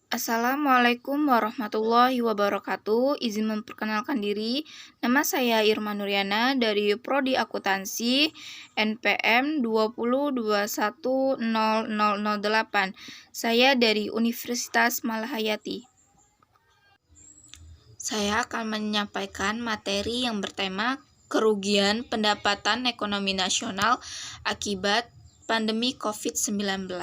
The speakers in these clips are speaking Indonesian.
Assalamualaikum warahmatullahi wabarakatuh. Izin memperkenalkan diri. Nama saya Irma Nuryana dari Prodi Akuntansi NPM 20210008. Saya dari Universitas Malahayati. Saya akan menyampaikan materi yang bertema kerugian pendapatan ekonomi nasional akibat pandemi COVID-19.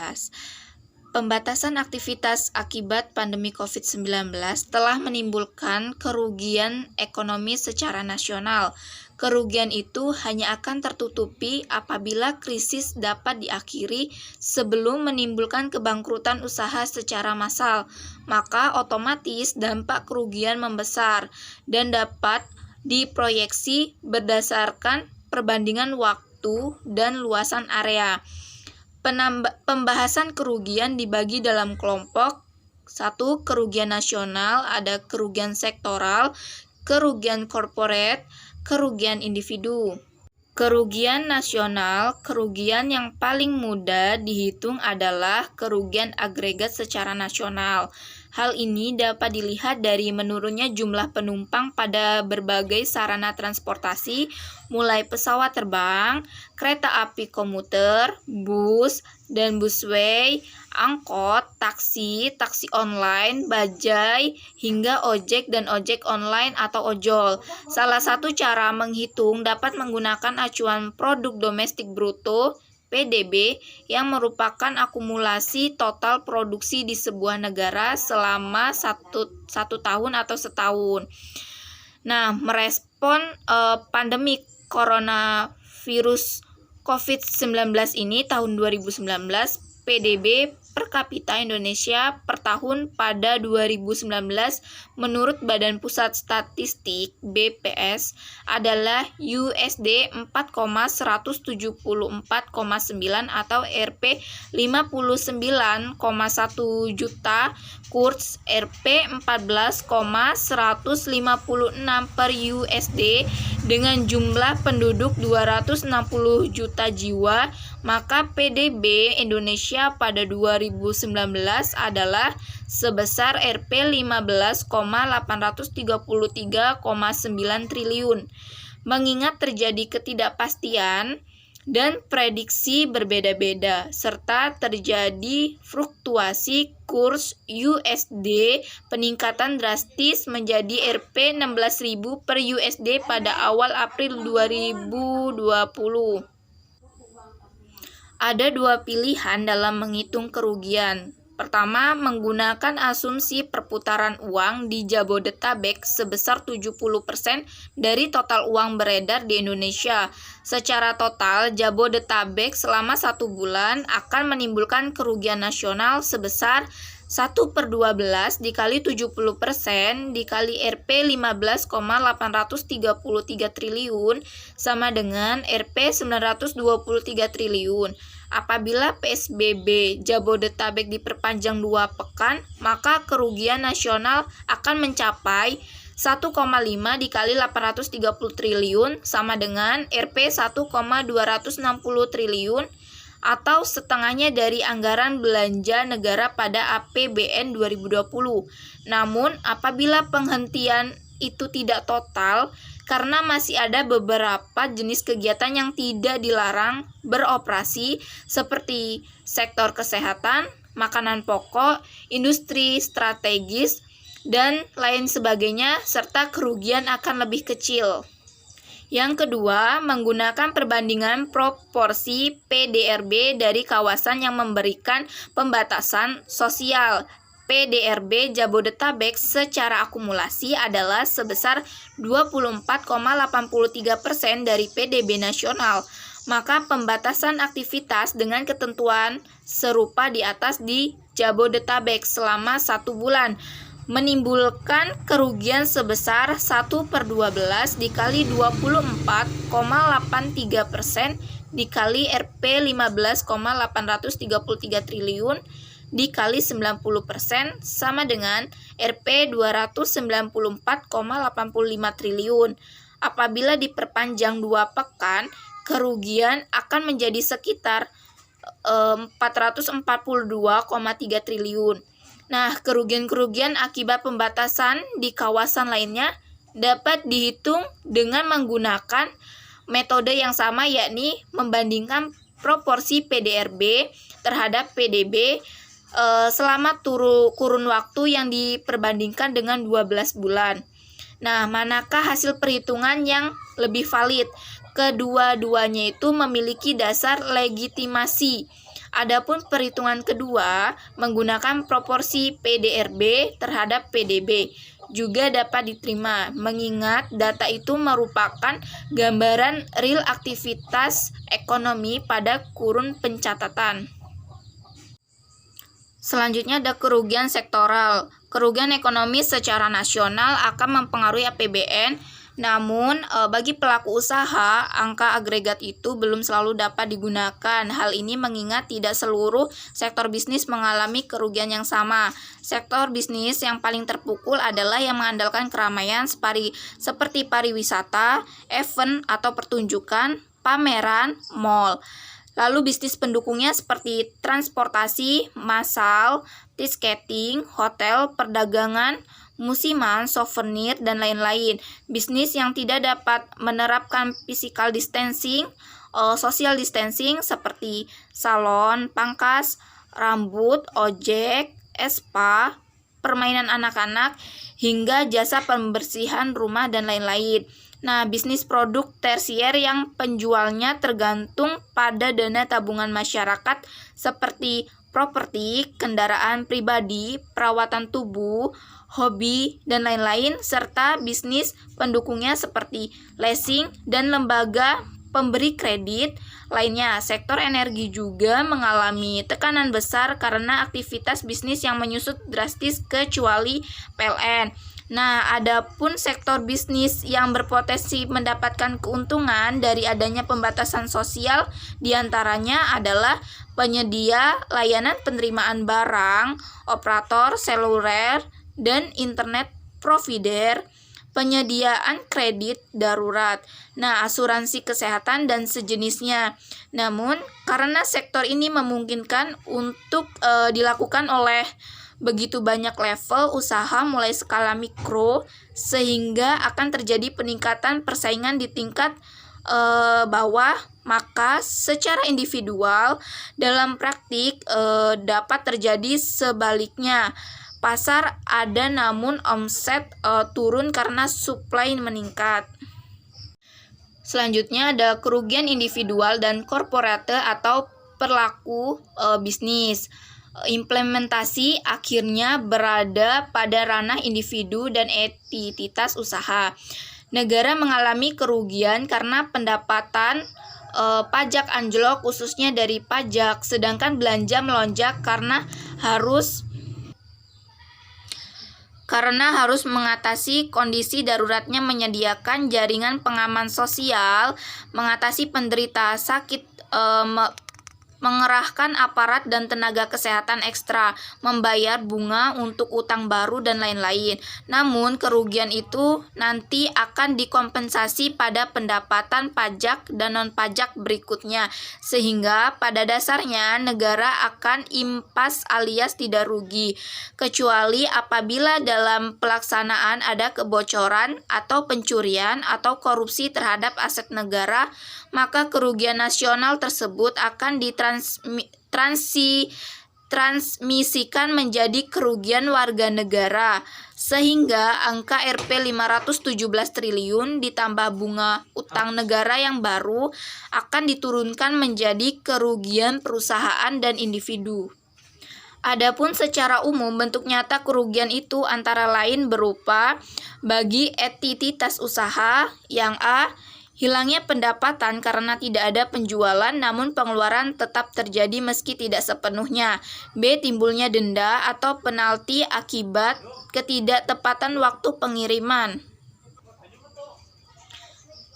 Pembatasan aktivitas akibat pandemi COVID-19 telah menimbulkan kerugian ekonomi secara nasional. Kerugian itu hanya akan tertutupi apabila krisis dapat diakhiri sebelum menimbulkan kebangkrutan usaha secara massal, maka otomatis dampak kerugian membesar dan dapat diproyeksi berdasarkan perbandingan waktu dan luasan area. Pembahasan kerugian dibagi dalam kelompok. 1. Kerugian nasional, ada kerugian sektoral, kerugian korporat, kerugian individu. Kerugian nasional, kerugian yang paling mudah dihitung adalah kerugian agregat secara nasional. Hal ini dapat dilihat dari menurunnya jumlah penumpang pada berbagai sarana transportasi, mulai pesawat terbang, kereta api komuter, bus, dan busway, angkot, taksi, taksi online, bajai, hingga ojek dan ojek online atau ojol. Salah satu cara menghitung dapat menggunakan acuan produk domestik bruto PDB yang merupakan akumulasi total produksi di sebuah negara selama satu tahun atau setahun. Nah, merespon pandemi coronavirus COVID-19 ini tahun 2019, PDB per kapita Indonesia per tahun pada 2019 menurut Badan Pusat Statistik BPS adalah USD 4,174,9 atau Rp 59,1 juta, kurs Rp 14,156 per USD dengan jumlah penduduk 260 juta jiwa, maka PDB Indonesia pada 2019 adalah sebesar Rp 15,833,9 triliun. Mengingat terjadi ketidakpastian dan prediksi berbeda-beda, serta terjadi fluktuasi kurs USD, peningkatan drastis menjadi Rp 16.000 per USD pada awal April 2020. Ada dua pilihan dalam menghitung kerugian. Pertama, menggunakan asumsi perputaran uang di Jabodetabek sebesar 70% dari total uang beredar di Indonesia. Secara total, Jabodetabek selama 1 bulan akan menimbulkan kerugian nasional sebesar 1/12 dikali 70% dikali Rp 15,833 triliun sama dengan Rp 923 triliun. Apabila PSBB Jabodetabek diperpanjang 2 pekan, maka kerugian nasional akan mencapai 1,5 dikali 830 triliun sama dengan Rp 1,260 triliun atau setengahnya dari anggaran belanja negara pada APBN 2020. Namun, apabila penghentian itu tidak total, karena masih ada beberapa jenis kegiatan yang tidak dilarang beroperasi seperti sektor kesehatan, makanan pokok, industri strategis, dan lain sebagainya, serta kerugian akan lebih kecil. Yang kedua, menggunakan perbandingan proporsi PDRB dari kawasan yang memberikan pembatasan sosial. PDRB Jabodetabek secara akumulasi adalah sebesar 24,83% dari PDB nasional. Maka pembatasan aktivitas dengan ketentuan serupa di atas di Jabodetabek selama 1 bulan menimbulkan kerugian sebesar 1/12 dikali 24,83% dikali Rp 15,833 triliun dikali 90% sama dengan Rp 294,85 triliun. Apabila diperpanjang 2 pekan, kerugian akan menjadi sekitar 442,3 triliun. Nah, kerugian-kerugian akibat pembatasan di kawasan lainnya dapat dihitung dengan menggunakan metode yang sama, yakni membandingkan proporsi PDRB terhadap PDB selama kurun waktu yang diperbandingkan dengan 12 bulan. Nah, manakah hasil perhitungan yang lebih valid? Kedua-duanya itu memiliki dasar legitimasi. Adapun perhitungan kedua menggunakan proporsi PDRB terhadap PDB juga dapat diterima, mengingat data itu merupakan gambaran real aktivitas ekonomi pada kurun pencatatan. Selanjutnya ada kerugian sektoral. Kerugian ekonomi secara nasional akan mempengaruhi APBN. Namun, bagi pelaku usaha, angka agregat itu belum selalu dapat digunakan. Hal ini mengingat tidak seluruh sektor bisnis mengalami kerugian yang sama. Sektor bisnis yang paling terpukul adalah yang mengandalkan keramaian seperti pariwisata, event atau pertunjukan, pameran, mall. Lalu bisnis pendukungnya seperti transportasi, massal, tiketing, hotel, perdagangan, musiman, souvenir, dan lain-lain. Bisnis yang tidak dapat menerapkan physical distancing, social distancing seperti salon, pangkas, rambut, ojek, spa, permainan anak-anak, hingga jasa pembersihan rumah dan lain-lain. Nah, bisnis produk tersier yang penjualnya tergantung pada dana tabungan masyarakat seperti properti, kendaraan pribadi, perawatan tubuh, hobi, dan lain-lain, serta bisnis pendukungnya seperti leasing dan lembaga pemberi kredit lainnya. Sektor energi juga mengalami tekanan besar karena aktivitas bisnis yang menyusut drastis kecuali PLN. Nah, adapun sektor bisnis yang berpotensi mendapatkan keuntungan dari adanya pembatasan sosial diantaranya adalah penyedia layanan penerimaan barang, operator seluler dan internet provider, penyediaan kredit darurat, nah asuransi kesehatan dan sejenisnya. Namun, karena sektor ini memungkinkan untuk dilakukan oleh begitu banyak level usaha mulai skala mikro, sehingga akan terjadi peningkatan persaingan di tingkat bawah, maka secara individual dalam praktik dapat terjadi sebaliknya. Pasar ada namun omset turun karena supply meningkat. Selanjutnya ada kerugian individual dan korporate atau perilaku bisnis. Implementasi akhirnya berada pada ranah individu dan entitas usaha. Negara mengalami kerugian karena pendapatan pajak anjlok khususnya dari pajak, sedangkan belanja melonjak karena harus mengatasi kondisi daruratnya, menyediakan jaringan pengaman sosial, mengatasi penderita sakit, mengerahkan aparat dan tenaga kesehatan ekstra, membayar bunga untuk utang baru, dan lain-lain. Namun, kerugian itu nanti akan dikompensasi pada pendapatan pajak dan non-pajak berikutnya, sehingga pada dasarnya negara akan impas alias tidak rugi, kecuali apabila dalam pelaksanaan ada kebocoran atau pencurian atau korupsi terhadap aset negara, maka kerugian nasional tersebut akan transmisikan menjadi kerugian warga negara, sehingga angka Rp 517 triliun ditambah bunga utang negara yang baru akan diturunkan menjadi kerugian perusahaan dan individu. Adapun secara umum bentuk nyata kerugian itu antara lain berupa bagi entitas usaha yang A, hilangnya pendapatan karena tidak ada penjualan namun pengeluaran tetap terjadi meski tidak sepenuhnya. B, timbulnya denda atau penalti akibat ketidaktepatan waktu pengiriman.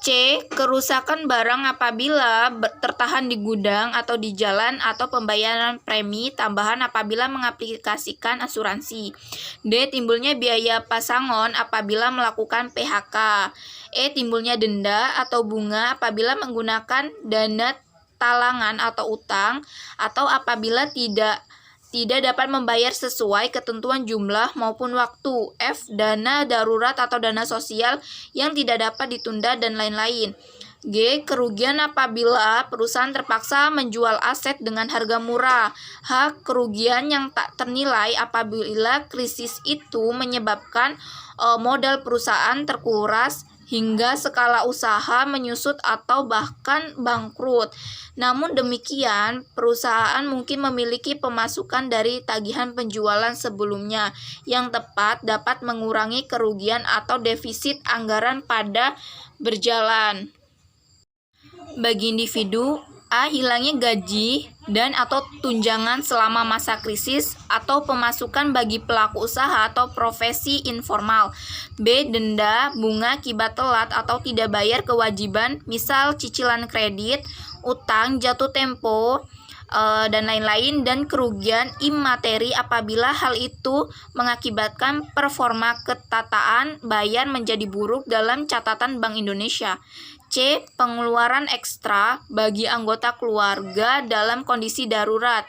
C, kerusakan barang apabila tertahan di gudang atau di jalan atau pembayaran premi tambahan apabila mengaplikasikan asuransi. D, timbulnya biaya pasangon apabila melakukan PHK. E, timbulnya denda atau bunga apabila menggunakan dana talangan atau utang atau apabila tidak tidak dapat membayar sesuai ketentuan jumlah maupun waktu. F. Dana darurat atau dana sosial yang tidak dapat ditunda dan lain-lain. G. Kerugian apabila perusahaan terpaksa menjual aset dengan harga murah. H. Kerugian yang tak ternilai apabila krisis itu menyebabkan modal perusahaan terkuras hingga skala usaha menyusut atau bahkan bangkrut. Namun demikian, perusahaan mungkin memiliki pemasukan dari tagihan penjualan sebelumnya yang tepat dapat mengurangi kerugian atau defisit anggaran pada berjalan. Bagi individu, A. Hilangnya gaji dan atau tunjangan selama masa krisis atau pemasukan bagi pelaku usaha atau profesi informal. B. Denda, bunga akibat telat atau tidak bayar kewajiban, misal cicilan kredit, utang, jatuh tempo, dan lain-lain, dan kerugian imateri apabila hal itu mengakibatkan performa ketataan bayar menjadi buruk dalam catatan Bank Indonesia. C. Pengeluaran ekstra bagi anggota keluarga dalam kondisi darurat.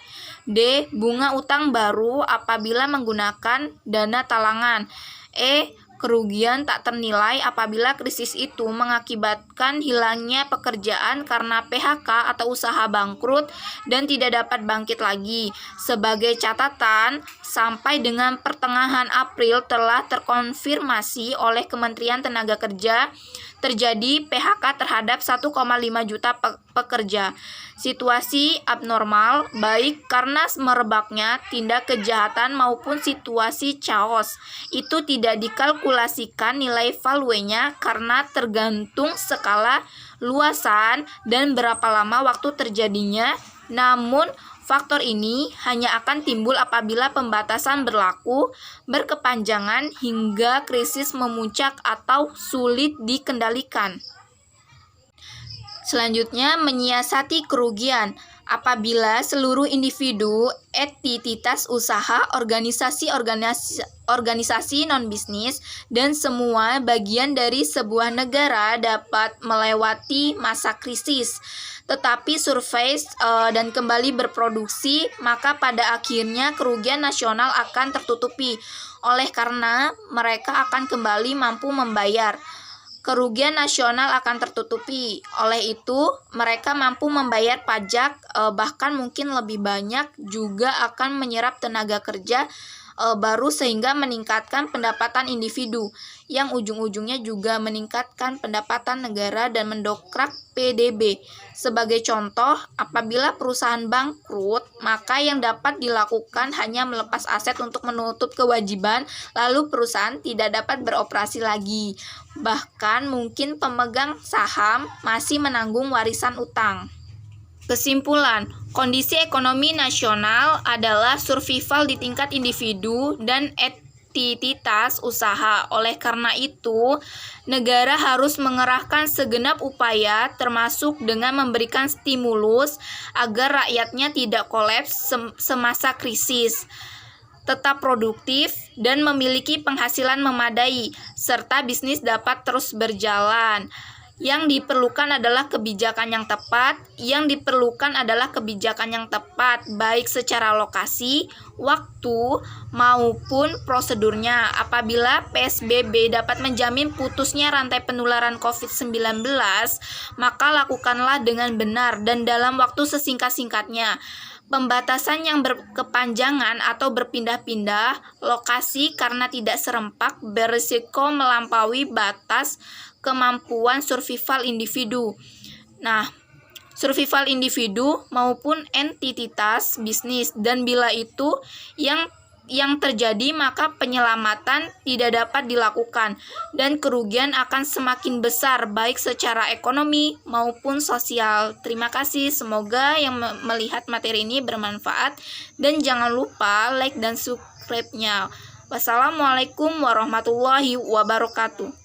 D. Bunga utang baru apabila menggunakan dana talangan. E. Kerugian tak ternilai apabila krisis itu mengakibatkan hilangnya pekerjaan karena PHK atau usaha bangkrut dan tidak dapat bangkit lagi. Sebagai catatan, sampai dengan pertengahan April telah terkonfirmasi oleh Kementerian Tenaga Kerja terjadi PHK terhadap 1,5 juta pekerja. Situasi abnormal baik karena merebaknya tindak kejahatan maupun situasi chaos. Itu tidak dikalkulasikan nilai value-nya karena tergantung skala luasan dan berapa lama waktu terjadinya. Namun faktor ini hanya akan timbul apabila pembatasan berlaku berkepanjangan hingga krisis memuncak atau sulit dikendalikan. Selanjutnya, menyiasati kerugian. Apabila seluruh individu, entitas usaha, organisasi non-bisnis, dan semua bagian dari sebuah negara dapat melewati masa krisis, tetapi survive dan kembali berproduksi, maka pada akhirnya kerugian nasional akan tertutupi, oleh karena mereka akan kembali mampu membayar. Kerugian nasional akan tertutupi, oleh itu mereka mampu membayar pajak, bahkan mungkin lebih banyak, juga akan menyerap tenaga kerja baru sehingga meningkatkan pendapatan individu, yang ujung-ujungnya juga meningkatkan pendapatan negara dan mendongkrak PDB. Sebagai contoh, apabila perusahaan bangkrut, maka yang dapat dilakukan hanya melepas aset untuk menutup kewajiban, lalu perusahaan tidak dapat beroperasi lagi. Bahkan mungkin pemegang saham masih menanggung warisan utang. Kesimpulan, kondisi ekonomi nasional adalah survival di tingkat individu dan entitas usaha. Oleh karena itu, negara harus mengerahkan segenap upaya termasuk dengan memberikan stimulus agar rakyatnya tidak kolaps semasa krisis, tetap produktif dan memiliki penghasilan memadai, serta bisnis dapat terus berjalan. Yang diperlukan adalah kebijakan yang tepat, baik secara lokasi, waktu, maupun prosedurnya. Apabila PSBB dapat menjamin putusnya rantai penularan COVID-19, maka lakukanlah dengan benar dan dalam waktu sesingkat-singkatnya. Pembatasan yang berkepanjangan atau berpindah-pindah lokasi karena tidak serempak berisiko melampaui batas kemampuan survival individu. Nah, survival individu maupun entitas bisnis, dan bila itu yang terjadi maka penyelamatan tidak dapat dilakukan dan kerugian akan semakin besar baik secara ekonomi maupun sosial. Terima kasih, semoga yang melihat materi ini bermanfaat dan jangan lupa like dan subscribe-nya. Wassalamualaikum warahmatullahi wabarakatuh.